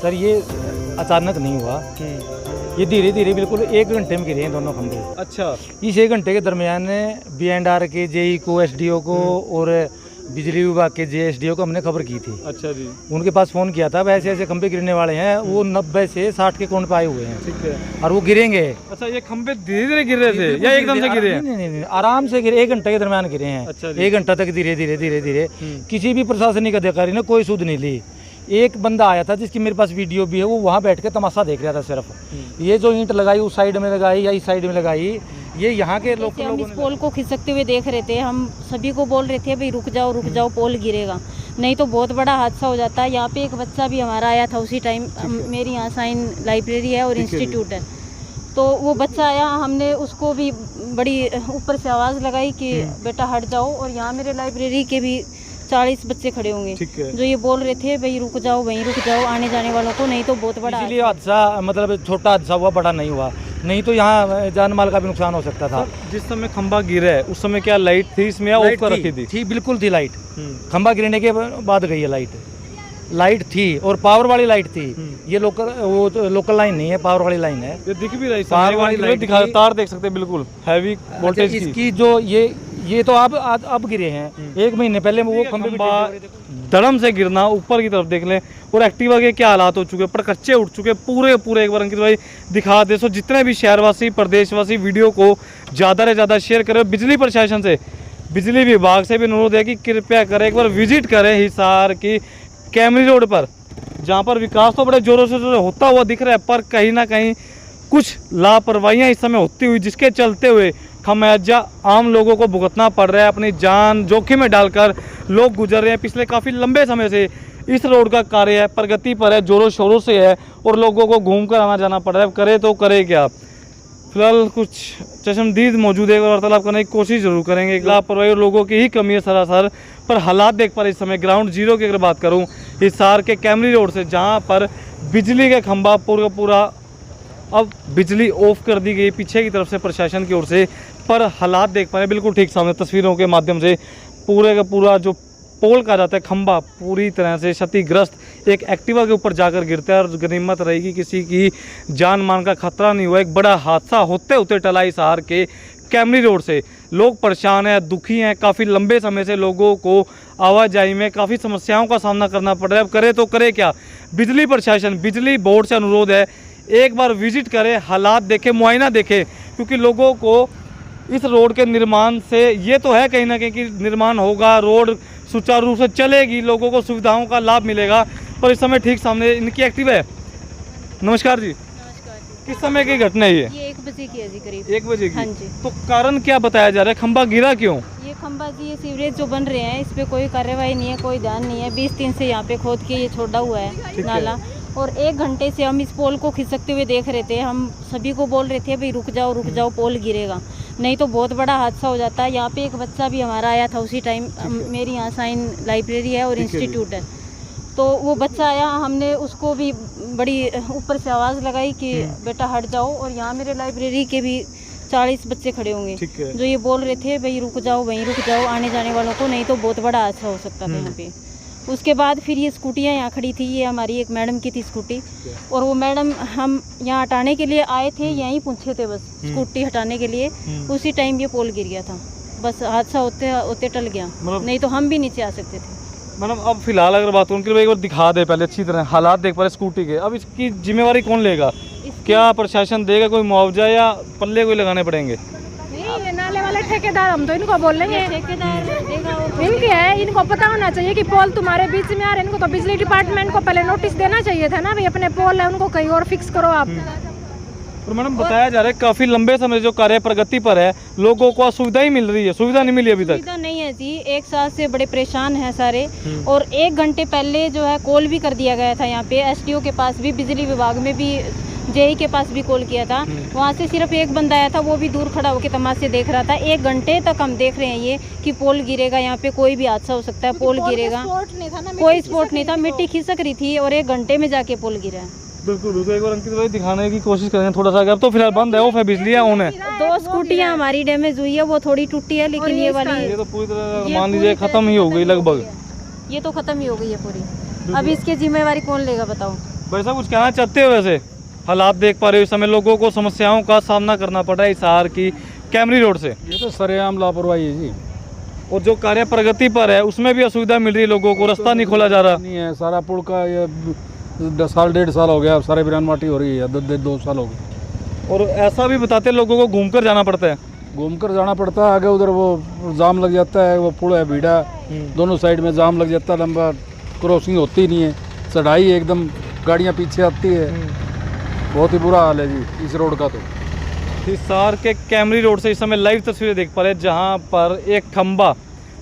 Sir ये अचानक नहीं हुआ, ये धीरे धीरे बिल्कुल 1 घंटे में गिरे हैं दोनों खंभे। अच्छा, इस 1 घंटे के दरमियान BNR के JE को, SDO को और बिजली विभाग के JSDO को हमने खबर की थी। अच्छा जी, उनके पास फ़ोन किया था, ऐसे ऐसे खंभे गिरने वाले हैं, वो 90 से 60 के कोण पे आए हुए हैं। ठीक है, और वो गिरेंगे। अच्छा ये खंभे धीरे धीरे गिर रहे थे या एकदम से गिरे हैं? नहीं, आराम से गिरे, 1 घंटे के दरमियान गिरे हैं। अच्छा जी। 1 घंटा तक धीरे धीरे किसी भी प्रशासनिक अधिकारी ने कोई सुध नहीं ली। एक बंदा आया था जिसकी मेरे पास वीडियो भी है, वो वहाँ बैठ के तमाशा देख रहा था सिर्फ। ये जो ईंट लगाई उस साइड में लगाई या इस साइड में लगाई, ये यहाँ के लोग हम इस पोल को खिसकते हुए देख रहे थे, हम सभी को बोल रहे थे भाई रुक जाओ पोल गिरेगा, नहीं तो बहुत बड़ा हादसा हो जाता है। यहाँ पे एक बच्चा भी हमारा आया था उसी टाइम, मेरी यहाँ साइन लाइब्रेरी है और इंस्टीट्यूट है, तो वो बच्चा आया, हमने उसको भी बड़ी ऊपर से आवाज़ लगाई कि बेटा हट जाओ। और यहाँ मेरे लाइब्रेरी के भी 40 बच्चे खड़े होंगे जो ये बोल रहे थे भाई रुक जाओ, वहीं रुक जाओ आने जाने वालों को, नहीं तो बहुत बड़ा। इसलिए हादसा मतलब छोटा हादसा हुआ, बड़ा नहीं हुआ, नहीं तो यहाँ जान माल का भी नुकसान हो सकता था। जिस समय खंभा गिरा है उस समय क्या लाइट थी इसमें या ऑफ कर रखी थी? बिल्कुल थी लाइट। खंभा गिरने के बाद गई है लाइट थी और पावर वाली लाइट थी। ये लोकल लाइन नहीं है, पावर वाली लाइन है। ये दिख भी रही है, पावर वाली लाइट दिखा, तार देख सकते हैं बिल्कुल हैवी वोल्टेज की। इसकी जो ये तो अब गिरे हैं, 1 महीने पहले वो खंभा धड़म से गिरना, ऊपर की तरफ देख लें, और एक्टिवा के क्या हालात हो चुके, पर कच्चे उठ चुके पूरे। एक बार अंकित भाई दिखा दे। सो जितने भी शहरवासी प्रदेशवासी वीडियो को ज़्यादा से ज़्यादा शेयर करें। बिजली प्रशासन से, बिजली विभाग से भी अनुरोध है कि कृपया करें, एक बार विजिट करें हिसार की कैमरी रोड पर, जहाँ पर विकास तो बड़े जोरों से होता हुआ दिख रहा है, पर कहीं ना कहीं कुछ लापरवाहियाँ इस समय होती हुई, जिसके चलते हुए खमियाजा आम लोगों को भुगतना पड़ रहा है। अपनी जान जोखिम में डालकर लोग गुजर रहे हैं। पिछले काफ़ी लंबे समय से इस रोड का कार्य है, प्रगति पर है, जोरों शोरों से है, और लोगों को घूम कर आना जाना पड़ रहा है। करे तो करे क्या। फिलहाल कुछ चश्मदीद मौजूद है, वार्तालाप करने की कोशिश जरूर करेंगे। लापरवाही और लोगों की ही कमी है सरासर, पर हालात देख पर इस समय ग्राउंड जीरो की अगर बात करूँ, हिसार के कैमरी रोड से, जहाँ पर बिजली का खंभा पूरा अब बिजली ऑफ कर दी गई पीछे की तरफ से प्रशासन की ओर से, पर हालात देख पा रहे बिल्कुल ठीक सामने तस्वीरों के माध्यम से। पूरे का पूरा जो पोल कहा जाता है खंभा पूरी तरह से क्षतिग्रस्त, एक एक्टिवा के ऊपर जाकर गिरता है, और गनीमत रहेगी किसी की जान मान का खतरा नहीं हुआ। एक बड़ा हादसा होते टला हिसार के कैमरी रोड से। लोग परेशान हैं, दुखी हैं, काफ़ी लंबे समय से लोगों को आवाजाही में काफ़ी समस्याओं का सामना करना पड़ रहा है। अब करे तो करे क्या। बिजली प्रशासन, बिजली बोर्ड से अनुरोध है, एक बार विजिट करें, हालात देखें, मुआयना देखें, क्योंकि लोगों को इस रोड के निर्माण से ये तो है कहीं ना कहीं कि निर्माण होगा, रोड सुचारू रूप से चलेगी, लोगों को सुविधाओं का लाभ मिलेगा, पर इस समय ठीक सामने इनकी एक्टिव है। नमस्कार जी। नमस्कार जी। किस समय की घटना है ये? 1 बजे की है जी, करीब 1 बजे की। हाँ जी। तो कारण क्या बताया जा रहा है, खंभा गिरा क्यों? ये खंभा जी, ये सीवरेज जो बन रहे हैं इस पे कोई कार्रवाई नहीं है, कोई ध्यान नहीं है। 20 दिन से यहाँ पे खोद के ये छोड़ा हुआ है नाला, और 1 घंटे से हम इस पोल को खिसकते हुए देख रहे थे, हम सभी को बोल रहे थे भाई रुक जाओ पोल गिरेगा, नहीं तो बहुत बड़ा हादसा हो जाता है। यहाँ पे एक बच्चा भी हमारा आया था उसी टाइम, मेरी यहाँ साइन लाइब्रेरी है और इंस्टीट्यूट है, तो वो बच्चा आया, हमने उसको भी बड़ी ऊपर से आवाज़ लगाई कि बेटा हट जाओ। और यहाँ मेरे लाइब्रेरी के भी 40 बच्चे खड़े होंगे जो ये बोल रहे थे भाई रुक जाओ, वहीं रुक जाओ आने जाने वालों को, नहीं तो बहुत बड़ा हादसा हो सकता था यहाँ पे। उसके बाद फिर ये स्कूटियाँ यहाँ खड़ी थी, ये हमारी एक मैडम की थी स्कूटी, और वो मैडम हम यहाँ हटाने के लिए आए थे, यहीं पूछे थे बस स्कूटी हटाने के लिए, उसी टाइम ये पोल गिर गया था, बस हादसा होते टल गया, नहीं तो हम भी नीचे आ सकते थे। मैडम अब फिलहाल अगर बात करूँ, एक बार दिखा दे पहले अच्छी तरह, हालात देख पा रहे स्कूटी के। अब इसकी जिम्मेवारी कौन लेगा? क्या प्रशासन देगा कोई मुआवजा या पल्ले कोई लगाने पड़ेंगे? ये नाले वाले ठेकेदार, हम तो इनको बोल लेंगे, इनके है, इनको पता होना चाहिए कि पोल तुम्हारे बीच में आ रहे हैं। इनको तो बिजली डिपार्टमेंट को पहले नोटिस देना चाहिए था ना, भाई अपने पोल है उनको कहीं और फिक्स करो आप। और मैडम बताया जा रहा है काफी लंबे समय जो कार्य प्रगति पर है, लोगों को सुविधा ही मिल रही है, सुविधा नहीं मिली अभी तक? सुविधा नहीं है जी, 1 साल से बड़े परेशान हैं सारे, और 1 घंटे पहले जो है कॉल भी कर दिया गया था यहाँ पे, SDO के पास भी, बिजली विभाग में भी, JE के पास भी कॉल किया था। वहाँ से सिर्फ एक बंदा आया था, वो भी दूर खड़ा होकर तमाशे देख रहा था। 1 घंटे तक हम देख रहे हैं ये कि पोल गिरेगा, यहाँ पे कोई भी हादसा हो सकता है, पोल गिरेगा, कोई स्पॉट नहीं था, मिट्टी खिसक रही थी और 1 घंटे में जाके पोल गिरा है। बिल्कुल, एक बार अंकित भाई दिखाने की कोशिश करेंगे थोड़ा सा। अब तो फिलहाल बंद है, ऑफ है, बिजली ऑन है। 2 स्कूटियाँ हमारी डैमेज हुई है, वो थोड़ी टूटी है, लेकिन ये वाली ये तो पूरी तरह मान लीजिए खत्म ही हो गई लगभग। ये तो खत्म ही हो गई है पूरी। अब इसकी जिम्मेवारी कौन लेगा बताओ? भाई साहब कुछ कहना चाहते हो? वैसे हालात देख पा रहे हो इस समय लोगों को समस्याओं का सामना करना पड़ रहा है हिसार की कैमरी रोड से, ये तो सरेआम लापरवाही है जी। और जो कार्य प्रगति पर है उसमें भी असुविधा मिल रही है लोगों को, रास्ता नहीं खोला जा रहा। नहीं है, सारा पुल का ये 10 साल 1.5 साल हो गया, सारे बिरान माटी हो रही है, 2 साल हो गए। और ऐसा भी बताते हैं लोगों को घूमकर जाना पड़ता है। घूमकर जाना पड़ता है, आगे उधर वो जाम लग जाता है, वो पुल है भीड़ा, दोनों साइड में जाम लग जाता है, लंबा क्रॉसिंग होती नहीं है, चढ़ाई एकदम, गाड़ियाँ पीछे आती है, बहुत ही बुरा हाल है जी इस रोड का। तो हिसार के कैमरी रोड से इस समय लाइव तस्वीरें देख पा रहे हैं जहाँ पर एक खंबा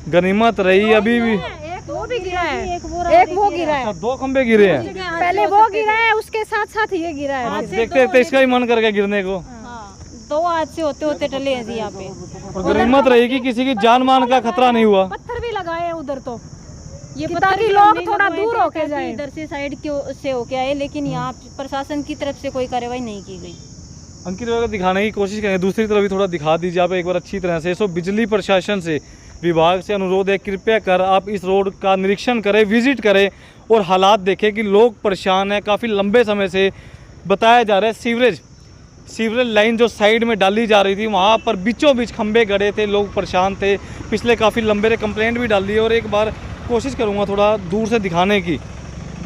गनीमत रही अभी भी। एक वो भी गिरा है, एक वो गिरा है, 2 खंबे गिरे हैं, पहले वो गिरा है, उसके साथ साथ ये गिरा है। देखते देखते इसका ही मन कर गया गिरने को। 2 हादसे होते होते टले हैं जी यहाँ पे। और गनीमत रही कि किसी की जान मान का खतरा नहीं हुआ। पत्थर भी लगाए हैं उधर, तो ये कि पत्थर ताकि भी लोग हमने थोड़ा लगवाए दूर थे होके ताकि जाएं। इधर से साइड से होके आए, लेकिन यहाँ प्रशासन की तरफ से कोई कार्रवाई नहीं की गई। अंकित वगैरह दिखाने की कोशिश करेंगे, दूसरी तरफ भी थोड़ा दिखा दीजिए आप एक बार अच्छी तरह से। सो बिजली प्रशासन से, विभाग से अनुरोध है कृपया कर आप इस रोड का निरीक्षण करें, विजिट करें और हालात देखें कि लोग परेशान हैं। काफ़ी लंबे समय से बताया जा रहा है सीवरेज लाइन जो साइड में डाली जा रही थी वहाँ पर बीचों बीच खंबे गड़े थे, लोग परेशान थे। पिछले काफ़ी लंबे कंप्लेंट भी डाल दी और एक बार कोशिश करूँगा थोड़ा दूर से दिखाने की।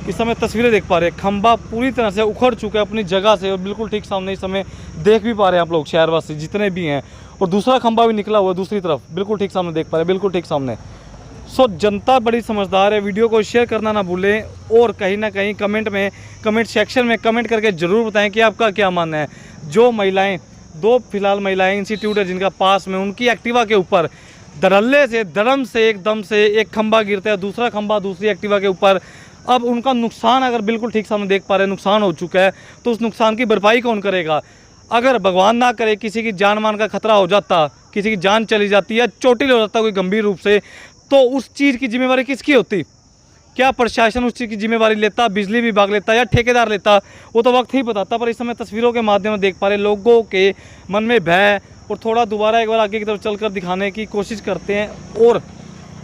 इस समय तस्वीरें देख पा रहे हैं, खंबा पूरी तरह से उखड़ चुका है अपनी जगह से और बिल्कुल ठीक सामने इस समय देख भी पा रहे हैं आप लोग शहरवासी जितने भी हैं। और दूसरा खंबा भी निकला हुआ है दूसरी तरफ, बिल्कुल ठीक सामने देख पा रहे हैं, बिल्कुल ठीक सामने। सो जनता बड़ी समझदार है, वीडियो को शेयर करना ना भूलें और कहीं ना कहीं कमेंट सेक्शन में कमेंट करके ज़रूर बताएं कि आपका क्या मानना है। जो महिलाएं, 2 फिलहाल महिलाएं इंस्टीट्यूट है जिनका पास में, उनकी एक्टिवा के ऊपर धड़ल्ले से धड़म से एकदम से एक खंबा गिरता है, दूसरा खंबा दूसरी एक्टिवा के ऊपर। अब उनका नुकसान अगर बिल्कुल ठीक सामने देख पा रहे हैं नुकसान हो चुका है, तो उस नुकसान की भरपाई कौन करेगा? अगर भगवान ना करे किसी की जान मान का खतरा हो जाता, किसी की जान चली जाती है, चोटिल हो जाता कोई गंभीर रूप से, तो उस चीज़ की जिम्मेवारी किसकी होती? क्या प्रशासन उस चीज़ की जिम्मेवारी लेता, बिजली विभाग लेता या ठेकेदार लेता? वो तो वक्त ही बताता। पर इस समय तस्वीरों के माध्यम से देख पा रहे लोगों के मन में भय, और थोड़ा दोबारा एक बार आगे की तरफ चलकर दिखाने की कोशिश करते हैं। और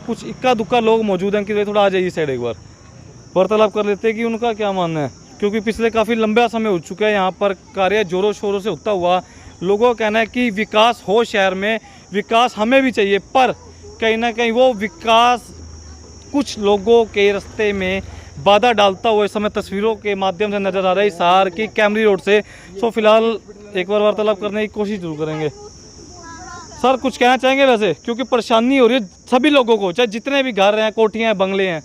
कुछ इक्का दुक्का लोग मौजूद हैं कि थोड़ा आ जाइए साइड, एक बार वार्तालाप कर लेते हैं कि उनका क्या मानना है, क्योंकि पिछले काफ़ी लंबा समय हो चुका है यहाँ पर कार्य जोरों शोरों से होता हुआ। लोगों का कहना है कि विकास हो शहर में, विकास हमें भी चाहिए, पर कहीं ना कहीं वो विकास कुछ लोगों के रास्ते में बाधा डालता हुआ इस समय तस्वीरों के माध्यम से नजर आ रहा है हिसार की कैमरी रोड से। सो फिलहाल एक बार वार्तालाप करने की कोशिश जरूर करेंगे। सर कुछ कहना चाहेंगे वैसे, क्योंकि परेशानी हो रही है सभी लोगों को, चाहे जितने भी घर हैं, कोठियाँ हैं, बंगले हैं।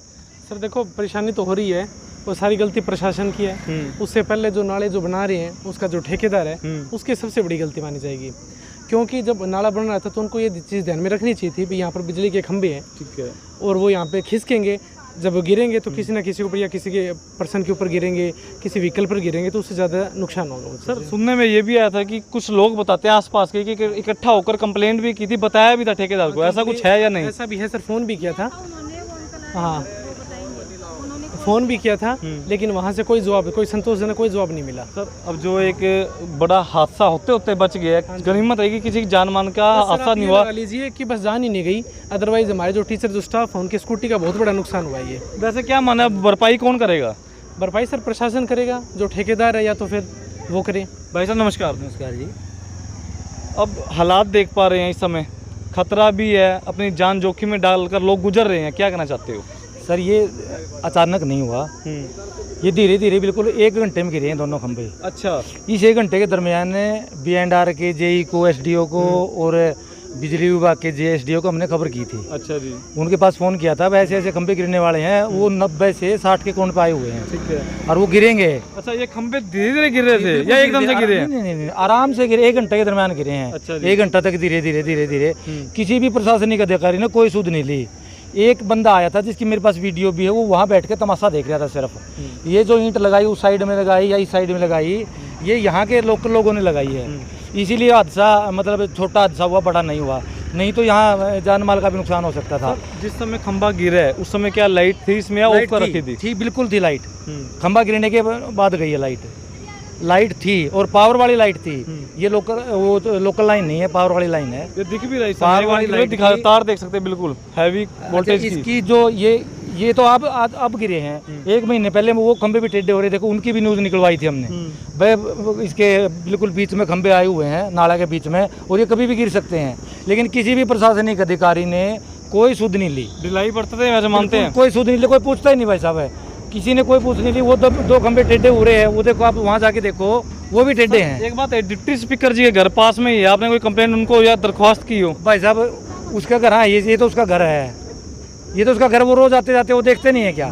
सर देखो, परेशानी तो हो रही है, वो सारी गलती प्रशासन की है। उससे पहले जो नाले जो बना रहे हैं उसका जो ठेकेदार है उसकी सबसे बड़ी गलती मानी जाएगी, क्योंकि जब नाला बन रहा था तो उनको ये चीज़ ध्यान में रखनी चाहिए थी भी यहाँ पर बिजली के खंभे हैं, ठीक है, और वो यहाँ पे खिसकेंगे, जब वो गिरेंगे तो किसी ना किसी के ऊपर या किसी के पर्सन के ऊपर गिरेंगे, किसी व्हीकल पर गिरेंगे तो उससे ज़्यादा नुकसान होगा। सर सुनने में ये भी आया था कि कुछ लोग बताते हैं आसपास के कि इकट्ठा होकर कंप्लेंट भी की थी, बताया भी था ठेकेदार को, ऐसा कुछ है या नहीं? ऐसा भी है सर, फ़ोन भी किया था, हाँ फ़ोन भी किया था, लेकिन वहाँ से कोई जवाब, कोई संतोषजनक कोई जवाब नहीं मिला। सर अब जो एक बड़ा हादसा होते होते बच गया, गनीमत रहेगी किसी की जान मान का हादसा नहीं हुआ। लीजिए कि बस जान ही नहीं गई, अदरवाइज हमारे जो टीचर जो स्टाफ है उनकी स्कूटी का बहुत बड़ा नुकसान हुआ है। ये वैसे क्या माना है, भरपाई कौन करेगा? भरपाई सर प्रशासन करेगा, जो ठेकेदार है या तो फिर वो करे। भाई साहब नमस्कार। नमस्कार जी। अब हालात देख पा रहे हैं इस समय, खतरा भी है, अपनी जान जोखिम में डालकर लोग गुजर रहे हैं, क्या कहना चाहते हो? सर ये अचानक नहीं हुआ, ये धीरे धीरे बिल्कुल 1 घंटे में गिरे हैं दोनों खंभे। अच्छा, इस 1 घंटे के दरमियान BNR के JE को, SDO को और बिजली विभाग के JSDO को हमने खबर की थी। अच्छा जी, उनके पास फ़ोन किया था, ऐसे ऐसे खंभे गिरने वाले हैं, वो 90 से 60 के कोण पे आए हुए हैं, ठीक है, और वो गिरेंगे। अच्छा ये खंभे धीरे धीरे गिर रहे थे या एकदम से गिरे हैं? नहीं, आराम से गिरे, 1 घंटे के दरमियान गिरे हैं। अच्छा जी। 1 घंटा तक धीरे धीरे किसी भी प्रशासनिक अधिकारी ने कोई सुध नहीं ली। एक बंदा आया था जिसकी मेरे पास वीडियो भी है, वो वहाँ बैठ के तमाशा देख रहा था सिर्फ। ये जो ईंट लगाई उस साइड में लगाई या इस साइड में लगाई, ये यहाँ के लोकल लोगों ने लगाई है, इसीलिए हादसा मतलब छोटा हादसा हुआ, बड़ा नहीं हुआ, नहीं तो यहाँ जान माल का भी नुकसान हो सकता था। जिस समय खंभा गिरा है उस समय क्या लाइट थी इसमें या ऑफ कर रखी थी? थी, बिल्कुल थी लाइट। खंभा गिरने के बाद गई है लाइट थी, और पावर वाली लाइट थी। ये लोकल लाइन नहीं है, पावर वाली लाइन है। ये दिख भी रही है, पावर वाली लाइट दिखा, तार देख सकते हैं, बिल्कुल हैवी वोल्टेज की। इसकी जो ये तो अब गिरे हैं। 1 महीने पहले वो खंबे भी टेढ़े हो रहे, देखो उनकी भी न्यूज़ निकलवाई थी हमने। भाई इसके बिल्कुल बीच में खंबे आए हुए हैं नाला के बीच में, और ये कभी भी गिर सकते हैं। लेकिन किसी भी प्रशासनिक अधिकारी ने कोई सुध नहीं ली। ढिलाई बरतते हैं वैसे मानते हैं, कोई सुध नहीं ली, कोई पूछता ही नहीं भाई साहब है, किसी ने कोई पूछ नहीं ली। वो 2 खंबे टेढ़े हो रहे हैं, वो देखो आप वहाँ जाके देखो वो भी टेढ़े हैं। एक बात है, डिप्टी स्पीकर जी के घर पास में ही है, आपने कोई कंप्लेंट उनको या दरख्वास्त की हो? भाई साहब उसका घर, हाँ ये तो उसका घर है, ये तो उसका घर, वो रोज आते जाते वो देखते नहीं है क्या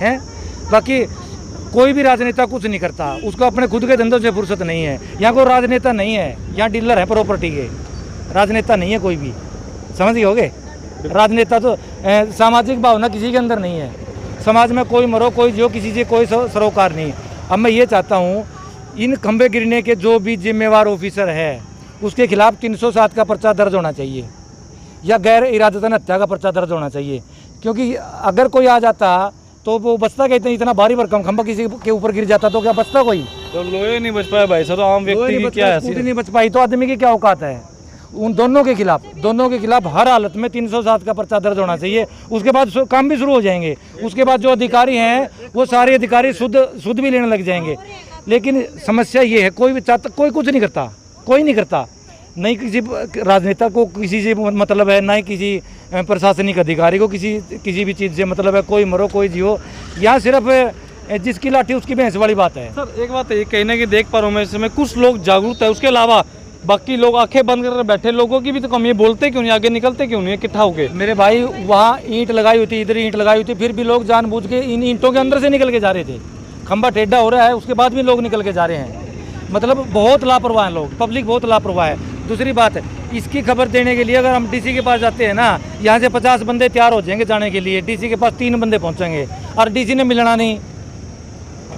है। बाकी कोई भी राजनेता कुछ नहीं करता, उसको अपने खुद के धंधों से फुर्सत नहीं है। यहाँ कोई राजनेता नहीं है, यहाँ डीलर है प्रॉपर्टी के, राजनेता नहीं है कोई भी, समझ गए होगे। राजनेता तो सामाजिक भावना किसी के अंदर नहीं है, समाज में कोई मरो कोई जो, किसी से कोई सरोकार नहीं। अब मैं ये चाहता हूँ इन खंबे गिरने के जो भी जिम्मेवार ऑफिसर है उसके खिलाफ 307 का पर्चा दर्ज होना चाहिए, या गैर इरादतन हत्या का पर्चा दर्ज होना चाहिए। क्योंकि अगर कोई आ जाता तो वो बचता क्या, इतना भारी भरकम खंबा किसी के ऊपर गिर जाता तो क्या बचता कोई? तो लोहे नहीं बच पाया भाई साहब, तो आम व्यक्ति की क्या है? नहीं बच पाई तो आदमी की क्या औकात है? उन दोनों के खिलाफ हर हालत में 307 का पर्चा दर्ज होना चाहिए। उसके बाद काम भी शुरू हो जाएंगे। उसके बाद जो अधिकारी हैं वो सारे अधिकारी शुद्ध भी लेने लग जाएंगे। लेकिन समस्या ये है, कोई भी चाहता, कोई कुछ नहीं करता, कोई नहीं करता। नहीं किसी राजनेता को किसी से मतलब है, ना ही किसी प्रशासनिक अधिकारी को किसी भी चीज़ से मतलब है। कोई मरो कोई जियो, यहाँ सिर्फ जिसकी लाठी उसकी भैंस वाली बात है। सर एक बात है, ये कहने की देख पा रहा हूँ मैं इसमें कुछ लोग जागरूक है, उसके अलावा बाकी लोग आंखें बंद कर बैठे लोगों की भी तो कमी है। बोलते क्यों नहीं, आगे निकलते क्यों नहीं, इकट्ठा होके? मेरे भाई वहाँ ईंट लगाई हुई थी, इधर ईंट लगाई हुई थी, फिर भी लोग जानबूझ के इन ईंटों के अंदर से निकल के जा रहे थे। खंबा टेढ़ा हो रहा है, उसके बाद भी लोग निकल के जा रहे हैं। मतलब बहुत लापरवाह हैं लोग, पब्लिक बहुत लापरवाह है। दूसरी बात है, इसकी खबर देने के लिए अगर हम डीसी के पास जाते हैं ना, यहाँ से 50 बंदे तैयार हो जाएंगे जाने के लिए, डीसी के पास 3 बंदे पहुँचेंगे और डीसी ने मिलना नहीं।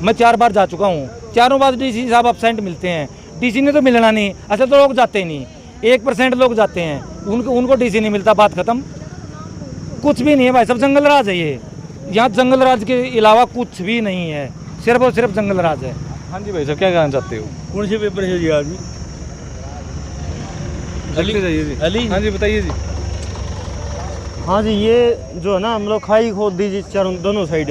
मैं 4 बार जा चुका हूँ, चारों बार डीसी साहब अब्सेंट मिलते हैं, डीसी ने तो मिलना नहीं। अच्छा तो लोग जाते ही नहीं, 1% लोग जाते हैं, उनको डीसी नहीं मिलता, बात खत्म। कुछ भी नहीं है भाई, सब जंगल राज है ये। यहाँ जंगल राज के अलावा कुछ भी नहीं है, सिर्फ और सिर्फ जंगल राज है। हाँ जी भाई साहब, क्या कहना चाहते हो? कौन से पेपर है जी आदमी? अली जी, अली? हाँ जी बताइए जी। हाँ जी, ये जो है ना हम लोग खाई खोद दी जी चारों दोनों साइड,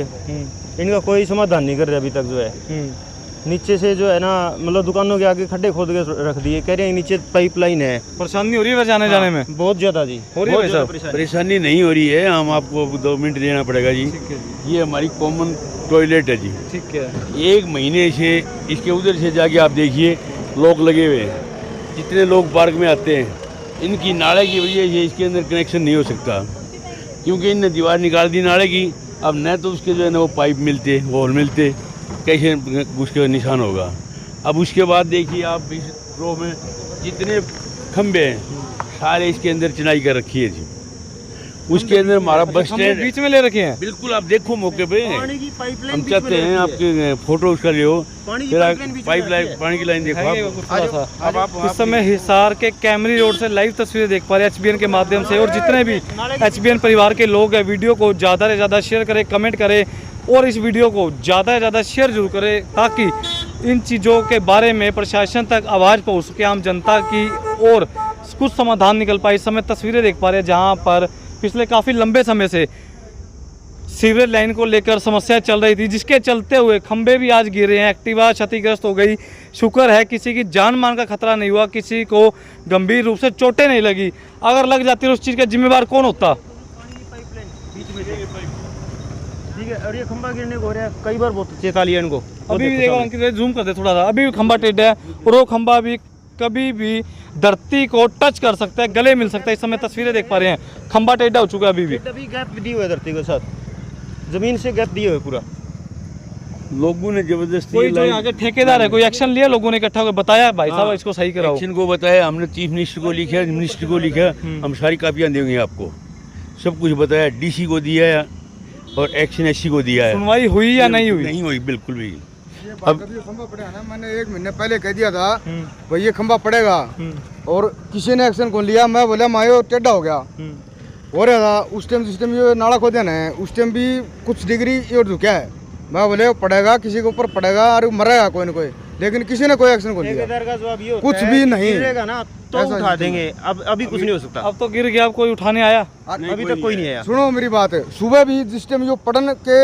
इनका कोई समाधान नहीं कर रहे अभी तक। जो है नीचे से जो है ना, मतलब दुकानों के आगे खड्डे खोद के रख दिए, कह रहे हैं नीचे पाइपलाइन है। परेशानी हो रही है वैसे आने जाने में? बहुत ज़्यादा जी, हो रही है भाई साहब? परेशानी नहीं हो रही है, हम आपको 2 मिनट देना पड़ेगा जी। ये हमारी कॉमन टॉयलेट है जी। ठीक है। 1 महीने से इसके उधर से जाके आप देखिए लॉक लगे हुए हैं। जितने लोग पार्क में आते हैं, इनकी नाले की वजह से इसके अंदर कनेक्शन नहीं हो सकता, क्योंकि इनने दीवार निकाल दी नाले की। अब न तो उसके जो है ना वो पाइप मिलते, होल मिलते, कैसे उसके निशान होगा। अब उसके बाद देखिए आप इस रो में जितने खंबे हैं सारे इसके अंदर चिनाई कर रखी है जी। उसके अंदर हमारा बस स्टैंड बीच में ले रखे हैं। बिल्कुल, आप देखो मौके पे। पानी की पाइपलाइन हम चाहते हैं आपके फोटो उसका ले हो, पाइप लाइन, पानी की लाइन देखो आप। इस समय हिसार के कैमरी रोड से लाइव तस्वीरें देख पा रहे हैं HBN के माध्यम से। और जितने भी HBN परिवार के लोग हैं, वीडियो को ज़्यादा से ज़्यादा शेयर करें, कमेंट करें और इस वीडियो को ज़्यादा से ज़्यादा शेयर जरूर करें, ताकि इन चीज़ों के बारे में प्रशासन तक आवाज़ पहुँच सके आम जनता की, और कुछ समाधान निकल पाए। इस समय तस्वीरें देख पा रहे हैं जहाँ पर पिछले काफ़ी लंबे समय से सीवरेज लाइन को लेकर समस्या चल रही थी, जिसके चलते हुए खंबे भी आज गिरे हैं, एक्टिवा क्षतिग्रस्त हो गई। शुक्र है किसी की जान मान का खतरा नहीं हुआ, किसी को गंभीर रूप से चोटें नहीं लगी। अगर लग जाती तो उस चीज़ का जिम्मेवार कौन होता? ठीक है। और ये खंबा गिरने को हो रहा है, कई बार बहुत चेता लिया इनको। अभी भी देखो अंकित, जूम कर दे थोड़ा सा, अभी भी खंबा टेढ़ा है और वो खंबा भी कभी भी धरती को टच कर सकता है, गले मिल सकता है। इस समय तस्वीरें देख पा रहे हैं, खंबा टेढ़ा हो चुका है अभी भी। अभी गैप दिए हुए धरती के साथ, जमीन से गैप दिए हुए पूरा। लोगों ने जबरदस्ती, कोई जो यहाँ के ठेकेदार है, कोई एक्शन लिया? लोगों ने इकट्ठा होकर बताया भाई साहब इसको सही कराओ? एक्शन को बताया हमने, चीफ मिनिस्टर को लिखा, मिनिस्टर को लिखा, हम सारी कापियाँ देंगे आपको, सब कुछ बताया। डीसी को दिया है और एक्शन एससी को दिया है। सुनवाई हुई या नहीं हुई? नहीं हुई बिल्कुल भी। अब खंबा पड़ेगा ना, मैंने 1 महीने पहले कह दिया था भाई ये खंबा पड़ेगा, और किसी ने एक्शन को लिया। मैं बोला मायो टेढ़ा हो गया, हो रहा था उस टाइम। जिस टाइम ये नाला खोदा है उस टाइम भी कुछ डिग्री और झुका है। मैं बोले पड़ेगा, किसी के ऊपर पड़ेगा और मरेगा कोई ना कोई। लेकिन किसी ने कोई एक्शन को लिया, ठेकेदार का जवाब ये होता कुछ है, भी नहीं गिरेगा ना तो ऐसा उठा नहीं। देंगे, अब अभी कुछ नहीं हो सकता। अब तो गिर गया, अब कोई उठाने आया? अभी तक कोई नहीं आया। सुनो मेरी बात है, सुबह भी जिस टाइम जो पढ़ने के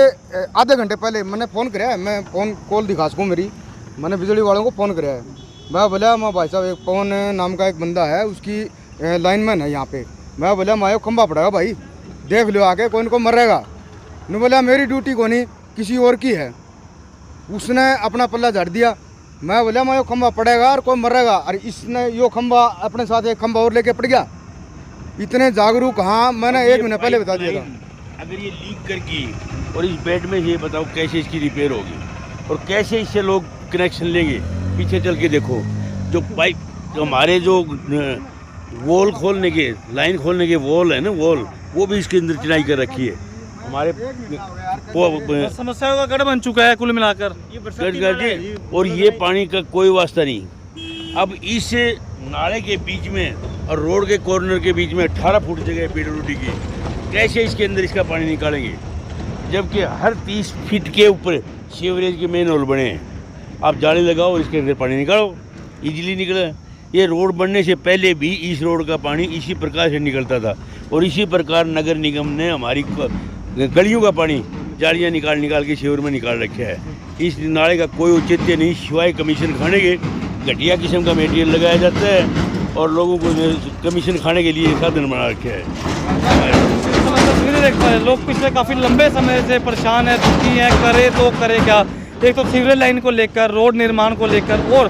आधे घंटे पहले मैंने फ़ोन कराया है, मैं फ़ोन कॉल दिखा सकूँ मेरी, मैंने बिजली वालों को फ़ोन कराया है। मैं बोला मैं भाई साहब एक पवन नाम का एक बंदा है, उसकी लाइनमैन है यहाँ पे, मैं बोला मायो खंबा पड़ेगा भाई, देख लो आके कोई इनको मरेगा। नहीं बोला मेरी ड्यूटी को नहीं किसी और की है, उसने अपना पल्ला झाड़ दिया। मैं बोला मैं यो खंबा पड़ेगा और कोई मरेगा, और इसने यो खंबा अपने साथ एक खंबा और लेके पड़ गया। इतने जागरूक, हाँ मैंने एक महीना पहले बता दिया था। अगर ये लीक करके और इस बेड में ये बताओ कैसे इसकी रिपेयर होगी और कैसे इससे लोग कनेक्शन लेंगे। पीछे चल के देखो, जो पाइप जो हमारे जो वॉल खोलने के लाइन खोलने के वॉल है ना, वॉल वो भी इसके अंदर चिनाई कर रखी है। हमारे समस्याओं का गढ़ बन चुका है कुल मिलाकर। और ये पानी का कोई वास्ता नहीं। अब इस नाले के बीच में और रोड के कॉर्नर के बीच में 18 फुट जगह है पीडब्ल्यूडी की, कैसे इसके अंदर इसका पानी निकालेंगे, जबकि हर 30 फीट के ऊपर सीवरेज के मेन होल बने हैं। आप जाली लगाओ और इसके अंदर पानी निकालो, इजीली निकले। ये रोड बनने से पहले भी इस रोड का पानी इसी प्रकार से निकलता था और इसी प्रकार नगर निगम ने हमारी गलियों का पानी जालियाँ निकाल निकाल के शिवर में निकाल रखा है। इस नाले का कोई औचित्य नहीं, सिवाय कमीशन खाने के। घटिया किस्म का मटेरियल लगाया जाता है और लोगों को कमीशन खाने के लिए साधन बना रखा है। तस्वीरें देख पा रहे, लोग पिछले काफ़ी लंबे समय से परेशान है, दुखी है, करे तो करे क्या। एक तो सीवरेज लाइन को लेकर, रोड निर्माण को लेकर, और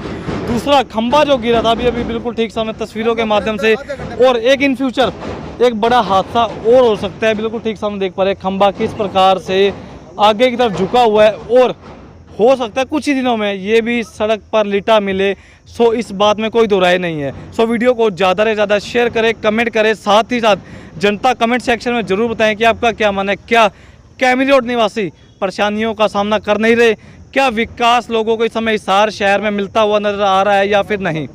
दूसरा खंबा जो गिरा था अभी बिल्कुल ठीक सामने तस्वीरों के माध्यम से, और एक इन फ्यूचर एक बड़ा हादसा और हो सकता है। बिल्कुल ठीक सामने देख पा रहे खंबा किस प्रकार से आगे की तरफ झुका हुआ है और हो सकता है कुछ ही दिनों में ये भी सड़क पर लिटा मिले। सो इस बात में कोई दो राय नहीं है। सो वीडियो को ज़्यादा से ज़्यादा शेयर करें, कमेंट करें, साथ ही साथ जनता कमेंट सेक्शन में ज़रूर बताएं कि आपका क्या मानना है। क्या कैमरी रोड निवासी परेशानियों का सामना कर नहीं रहे? क्या विकास लोगों को इस समय हिसार शहर में मिलता हुआ नजर आ रहा है या फिर नहीं?